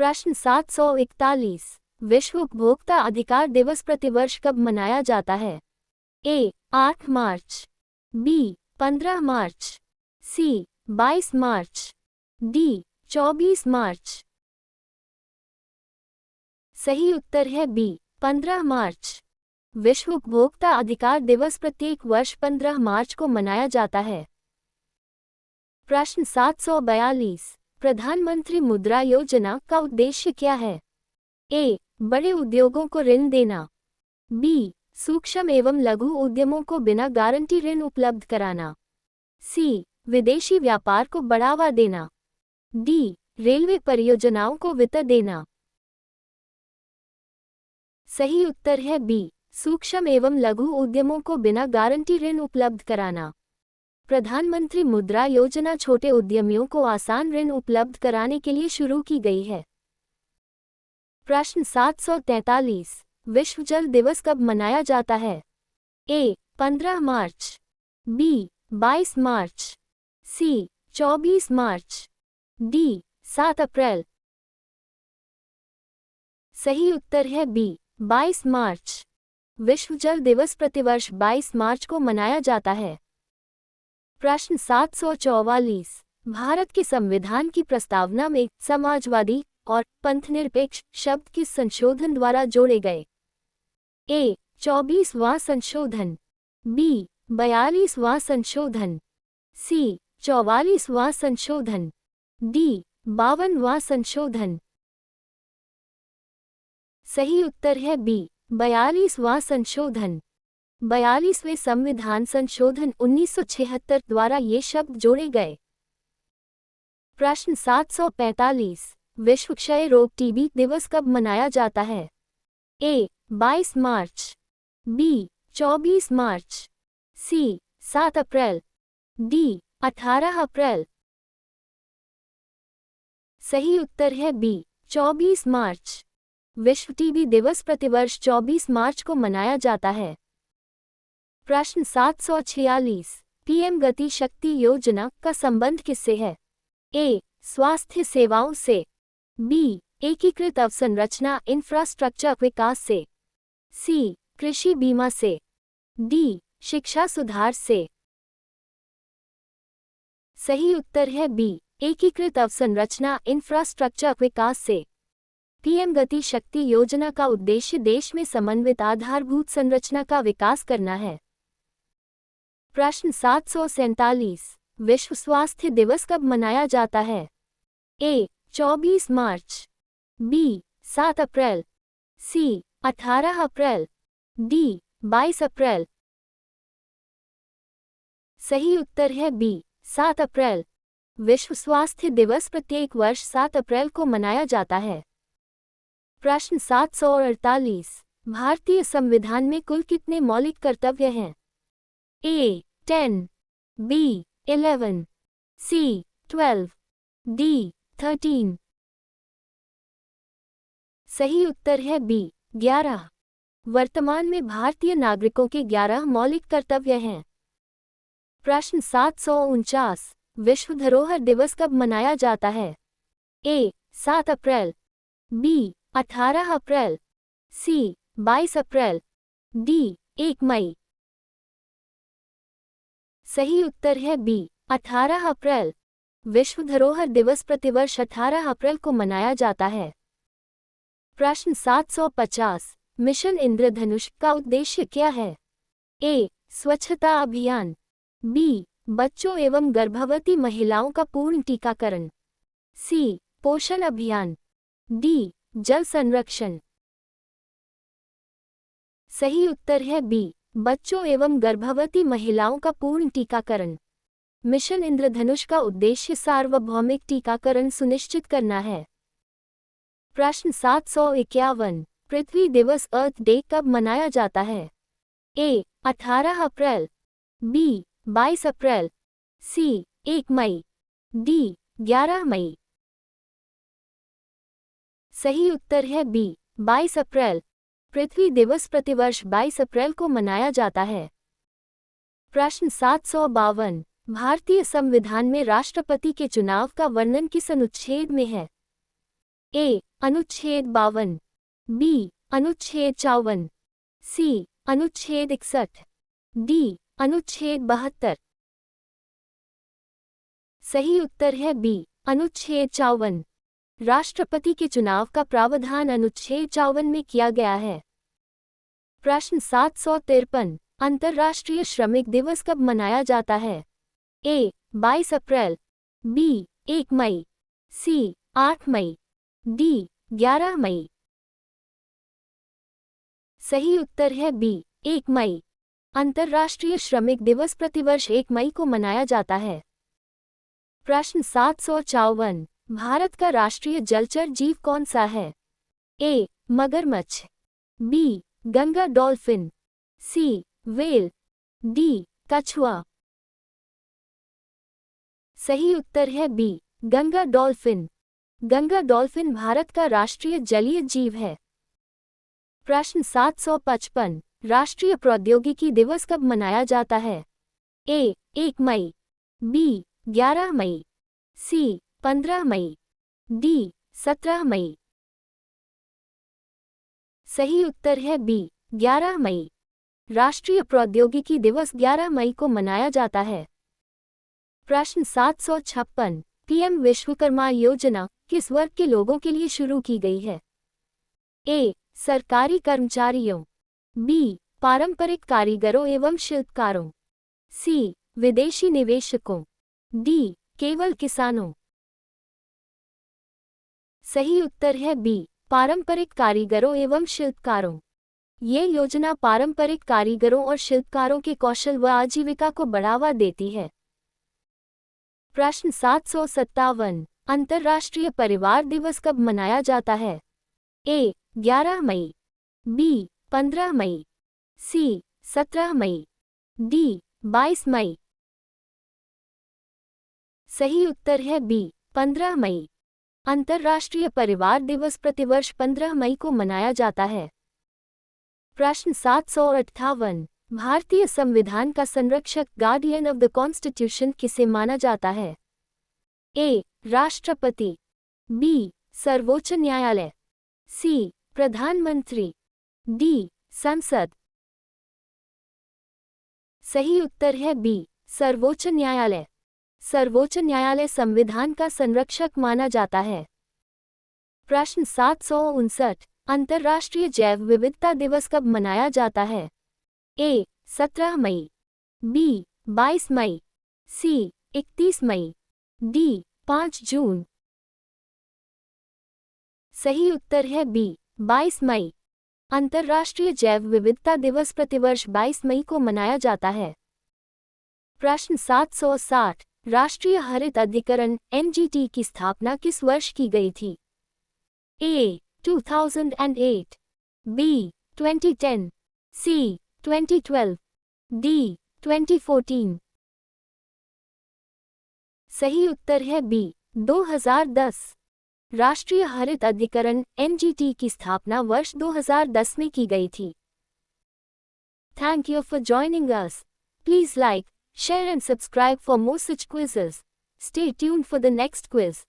प्रश्न 741। विश्व उपभोक्ता अधिकार दिवस प्रतिवर्ष कब मनाया जाता है? ए 8 मार्च, बी 15 मार्च, सी 22 मार्च, डी 24 मार्च। सही उत्तर है बी 15 मार्च। विश्व उपभोक्ता अधिकार दिवस प्रत्येक वर्ष 15 मार्च को मनाया जाता है। प्रश्न 742। प्रधानमंत्री मुद्रा योजना का उद्देश्य क्या है? ए बड़े उद्योगों को ऋण देना, बी सूक्ष्म एवं लघु उद्यमों को बिना गारंटी ऋण उपलब्ध कराना, सी विदेशी व्यापार को बढ़ावा देना, डी रेलवे परियोजनाओं को वित्त देना। सही उत्तर है बी सूक्ष्म एवं लघु उद्यमों को बिना गारंटी ऋण उपलब्ध कराना। प्रधानमंत्री मुद्रा योजना छोटे उद्यमियों को आसान ऋण उपलब्ध कराने के लिए शुरू की गई है। प्रश्न 743। विश्व जल दिवस कब मनाया जाता है? ए 15 मार्च, बी 22 मार्च, सी 24 मार्च, डी 7 अप्रैल। सही उत्तर है बी 22 मार्च। विश्व जल दिवस प्रतिवर्ष 22 मार्च को मनाया जाता है। प्रश्न 744। भारत के संविधान की प्रस्तावना में समाजवादी और पंथनिरपेक्ष शब्द किस संशोधन द्वारा जोड़े गए? ए 24वां संशोधन, बी 42वां संशोधन, सी 44वां संशोधन, डी 52वां संशोधन। सही उत्तर है बी 42वां संशोधन। 42वें संविधान संशोधन 1976 द्वारा ये शब्द जोड़े गए। प्रश्न 745। विश्व क्षय रोग टीबी दिवस कब मनाया जाता है? ए 22 मार्च, बी 24 मार्च, सी 7 अप्रैल, डी 18 अप्रैल। सही उत्तर है बी 24 मार्च। विश्व टीबी दिवस प्रतिवर्ष 24 मार्च को मनाया जाता है। प्रश्न 746। पीएम गति शक्ति योजना का संबंध किससे है? ए स्वास्थ्य सेवाओं से, बी एकीकृत अवसंरचना इंफ्रास्ट्रक्चर विकास से, सी कृषि बीमा से, डी शिक्षा सुधार से। सही उत्तर है बी एकीकृत अवसंरचना इंफ्रास्ट्रक्चर विकास से। पीएम गति शक्ति योजना का उद्देश्य देश में समन्वित आधारभूत संरचना का विकास करना है। प्रश्न 747। विश्व स्वास्थ्य दिवस कब मनाया जाता है? ए 24 मार्च, बी 7 अप्रैल, सी 18 अप्रैल, डी 22 अप्रैल। सही उत्तर है बी 7 अप्रैल। विश्व स्वास्थ्य दिवस प्रत्येक वर्ष 7 अप्रैल को मनाया जाता है। प्रश्न 748। भारतीय संविधान में कुल कितने मौलिक कर्तव्य हैं? ए 10, बी 11, सी 12, डी 13। सही उत्तर है बी 11। वर्तमान में भारतीय नागरिकों के 11 मौलिक कर्तव्य हैं। प्रश्न 749। विश्व धरोहर दिवस कब मनाया जाता है? ए 7 अप्रैल, बी 18 अप्रैल, सी 22 अप्रैल, डी 1 मई। सही उत्तर है बी 18 अप्रैल। विश्व धरोहर दिवस प्रतिवर्ष 18 अप्रैल को मनाया जाता है। प्रश्न 750। मिशन इंद्रधनुष का उद्देश्य क्या है? ए स्वच्छता अभियान, बी बच्चों एवं गर्भवती महिलाओं का पूर्ण टीकाकरण, सी पोषण अभियान, डी जल संरक्षण। सही उत्तर है बी बच्चों एवं गर्भवती महिलाओं का पूर्ण टीकाकरण। मिशन इंद्रधनुष का उद्देश्य सार्वभौमिक टीकाकरण सुनिश्चित करना है। प्रश्न 751। पृथ्वी दिवस अर्थ डे कब मनाया जाता है? ए 18 अप्रैल, बी 22 अप्रैल, सी 1 मई, डी 11 मई। सही उत्तर है बी 22 अप्रैल। पृथ्वी दिवस प्रतिवर्ष 22 अप्रैल को मनाया जाता है। प्रश्न 752। भारतीय संविधान में राष्ट्रपति के चुनाव का वर्णन किस अनुच्छेद में है? ए अनुच्छेद 52, बी अनुच्छेद 54, सी अनुच्छेद 61, डी अनुच्छेद 72। सही उत्तर है बी अनुच्छेद 54। राष्ट्रपति के चुनाव का प्रावधान अनुच्छेद 54 में किया गया है। प्रश्न 753, अंतर्राष्ट्रीय श्रमिक दिवस कब मनाया जाता है? ए 22 अप्रैल, बी 1 मई, सी 8 मई, डी 11 मई। सही उत्तर है बी 1 मई। अंतर्राष्ट्रीय श्रमिक दिवस प्रतिवर्ष 1 मई को मनाया जाता है। प्रश्न 754, भारत का राष्ट्रीय जलचर जीव कौन सा है? ए मगरमच्छ, B Ganga dolphin, C whale, D कछुआ। सही उत्तर है B Ganga dolphin. Ganga dolphin Bharat का राष्ट्रीय जलीय जीव है। प्रश्न 755, राष्ट्रीय प्रौद्योगिकी दिवस कब मनाया जाता है? ए 1 मई, बी 11 मई, सी 15 मई, डी 17 मई। सही उत्तर है बी 11 मई। राष्ट्रीय प्रौद्योगिकी दिवस 11 मई को मनाया जाता है। प्रश्न 756, पीएम विश्वकर्मा योजना किस वर्ग के लोगों के लिए शुरू की गई है? ए सरकारी कर्मचारियों, बी पारंपरिक कारीगरों एवं शिल्पकारों, सी विदेशी निवेशकों, डी केवल किसानों। सही उत्तर है बी पारंपरिक कारीगरों एवं शिल्पकारों। ये योजना पारंपरिक कारीगरों और शिल्पकारों के कौशल व आजीविका को बढ़ावा देती है। प्रश्न 757, अंतर्राष्ट्रीय परिवार दिवस कब मनाया जाता है? ए 11 मई, बी 15 मई, सी 17 मई, डी 22 मई। सही उत्तर है बी 15 मई। अंतर्राष्ट्रीय परिवार दिवस प्रतिवर्ष 15 मई को मनाया जाता है। प्रश्न 758, भारतीय संविधान का संरक्षक गार्डियन ऑफ द कॉन्स्टिट्यूशन किसे माना जाता है? ए राष्ट्रपति, बी सर्वोच्च न्यायालय, सी प्रधानमंत्री, डी संसद। सही उत्तर है बी सर्वोच्च न्यायालय। सर्वोच्च न्यायालय संविधान का संरक्षक माना जाता है। प्रश्न 759, अंतर्राष्ट्रीय जैव विविधता दिवस कब मनाया जाता है? ए 17 मई, बी 22 मई, सी 31 मई, डी 5 जून। सही उत्तर है बी 22 मई। अंतर्राष्ट्रीय जैव विविधता दिवस प्रतिवर्ष 22 मई को मनाया जाता है। प्रश्न 760, राष्ट्रीय हरित अधिकरण (एनजीटी) की स्थापना किस वर्ष की गई थी? ए 2008, बी 2010, सी 2012, डी 2014। सही उत्तर है बी 2010। राष्ट्रीय हरित अधिकरण (एनजीटी) की स्थापना वर्ष 2010 में की गई थी। Thank you for joining us. Please like, share and subscribe for more such quizzes. Stay tuned for the next quiz.